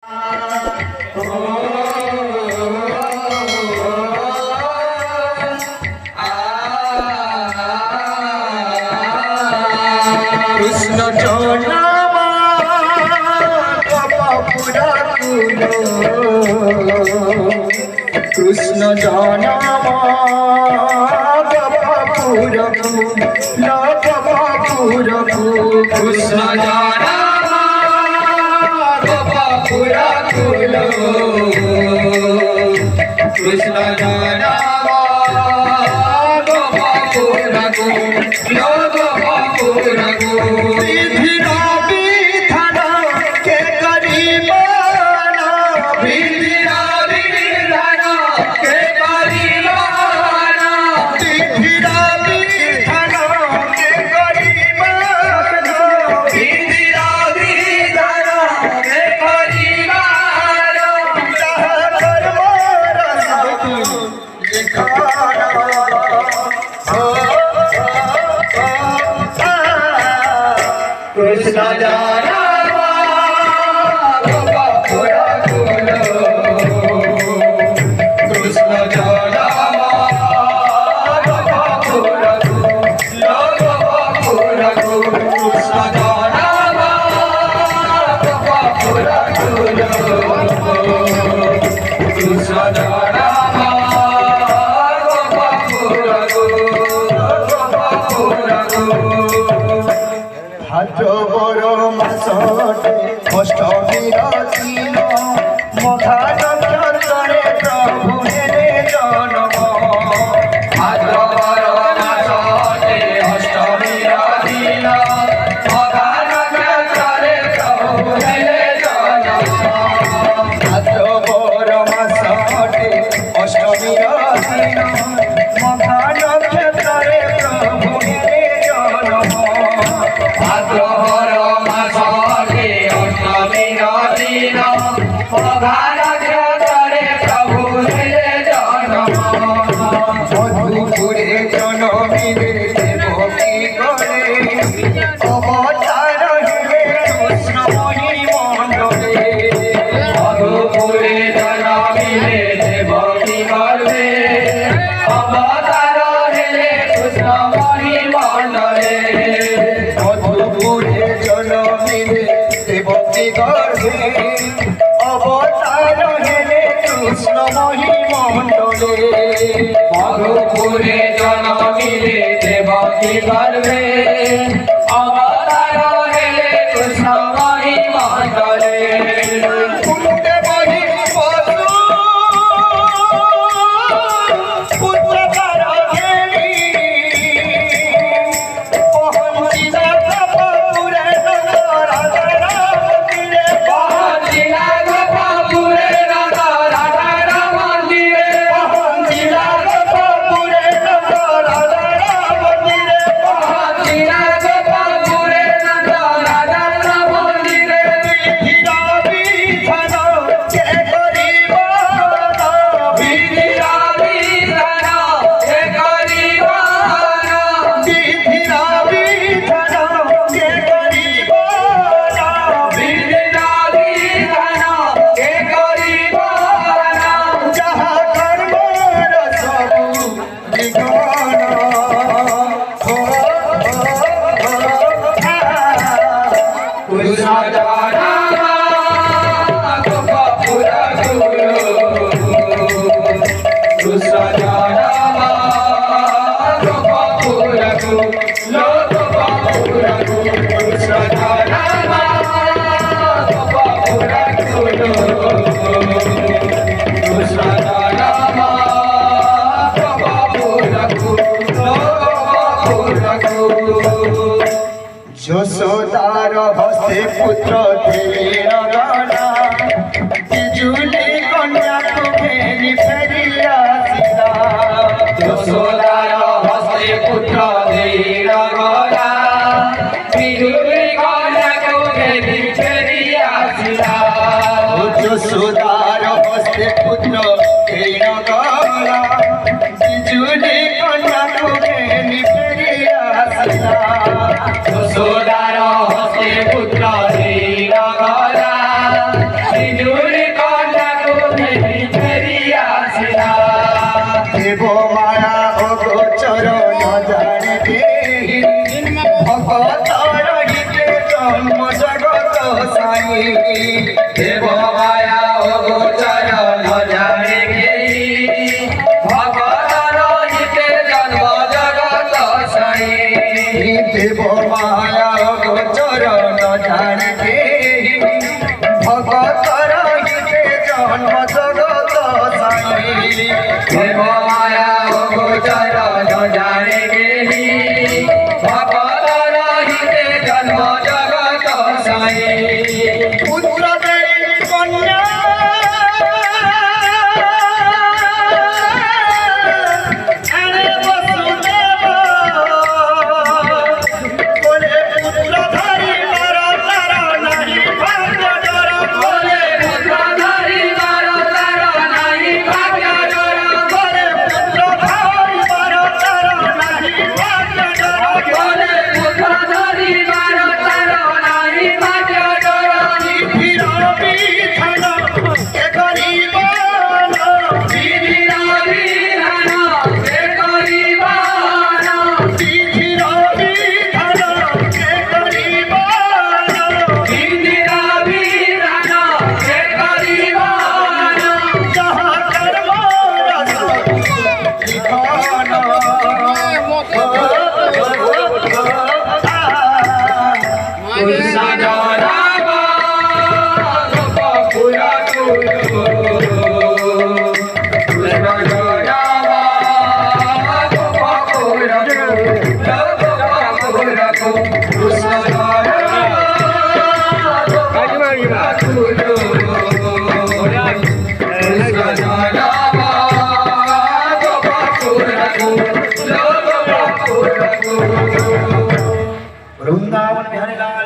Krishna জনামা Krishna জনামা Krishna জনামা Krishna জনামা Krishna Jaya ভাদ্রবর মাসটে অষ্টমীর দিন মঘা নক্ষত্রে প্রভু হেলে জন্ম ভাদ্রবর মাসটে অষ্টমীর দিন মঘা নক্ষত্রে প্রভু হেলে জন্ম ভাদ্রবর মাসটে অষ্টমীর দিন মঘা নক্ষত্রে প্রভু হেলে জন্ম ভাদ্রবর মাসে অষ্টমীর দিন মঘা নক্ষত্রে প্রভু হেলে জন্ম মধুপুরে জনমিলে দেবকী করে অবতার হেলে কৃষ্ণময়ী মণ্ডলে মধুপুরে জনমিলে দেবকী করে অবতার হেলে কৃষ্ণময়ী মণ্ডলে মধুপুরে জনমিলে দেবকী গর্ভে অবতার হেলে কৃষ্ণময়ী মণ্ডলে মধুপুরে জনমিলে দেবকী গর্ভে অবতার হেলে কৃষ্ণময়ী মণ্ডলে যশোদার হস্তে পুত্র ধীর গণা বিজুলি কন্যাকে ঘেনি ফেরিয়াছিলা যশোদার হস্তে পুত্র ধীর গণা বিজুলি কন্যাকে ঘেনি ফেরিয়াছিলা যশোদার হস্তে পুত্র ধীর গণা বিজুলি কন্যাকে ঘেনি ফেরিয়াছিলা যশোদার হস্তে পুত্র ধীর গণা বিজুলি দেব মায়া অগোচর ন জানে কেহি ভগতর হিতে জন্ম জগত সাই দেব মায়া অগোচর ন জানে কেহি ভগতর হিতে জন্ম জগত সাই দেব মায়া অগোচর ন জানে কেহি ভগতর হিতে জন্ম জগত সাই পুত্র দেই কন্যা আরে বসুদেব বলে পুত্র ধরি মার তার নাহি ভাগ্য ডর বলে পুত্র ধরি মার তার নাহি ভাগ্য ডর বলে পুত্র ধরি মার তার নাহি ভাগ্য ডর বলে পুত্র ধরি মার তার নাহি ভাগ্য ডর वृंदावन बिहारी लाल